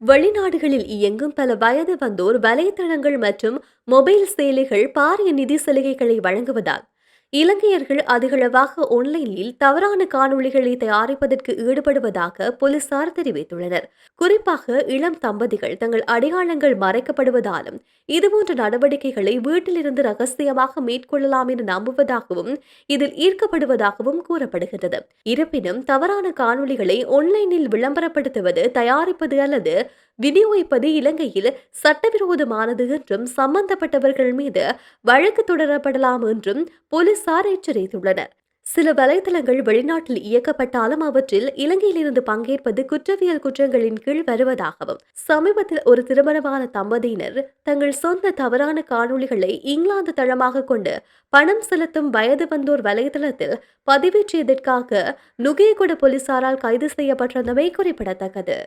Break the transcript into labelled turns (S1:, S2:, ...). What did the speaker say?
S1: வெளிநாடுகளில் இயங்கும் பல வயது வந்தோர் வலைத்தளங்கள் மற்றும் மொபைல் செயலிகள் பாரிய நிதி சலுகைகளை வழங்குவதால் இலங்கையர்கள் அதிகளவாக ஒன்லைனில் தவறான காணொளிகளை தயாரிப்பதற்கு ஈடுபடுவதாக போலீசார் தெரிவித்துள்ளனர். குறிப்பாக இளம் தம்பதிகள் தங்கள் அடையாளங்கள் மறைக்கப்படுவதாலும் இதுபோன்ற நடவடிக்கைகளை வீட்டிலிருந்து ரகசியமாக மேற்கொள்ளலாம் என நம்புவதாகவும் இதில் ஈர்க்கப்படுவதாகவும் கூறப்படுகிறது. இருப்பினும் தவறான காணொளிகளை ஒன்லைனில் விளம்பரப்படுத்துவது, தயாரிப்பது அல்லது விநியோகிப்பது இலங்கையில் சட்டவிரோதமானது என்றும் சம்பந்தப்பட்டவர்கள் மீது வழக்கு தொடரப்படலாம் என்றும் போலீசார் எச்சரித்துள்ளனர். சில வலைதளங்கள் வெளிநாட்டில் இயக்கப்பட்டாலும் அவற்றில் இலங்கையிலிருந்து பங்கேற்பது குற்றவியல் குற்றங்களின் கீழ் வருவதாகவும், சமீபத்தில் ஒரு திருமணமான தம்பதியினர் தங்கள் சொந்த தவறான காணொளிகளை இங்கிலாந்து தளமாக கொண்டு பணம் செலுத்தும் வயது வந்தோர் வலைதளத்தில் பதிவேற்றியதற்காக நுகேகொட போலீசாரால் கைது செய்யப்பட்டிருந்தமை குறிப்பிடத்தக்கது.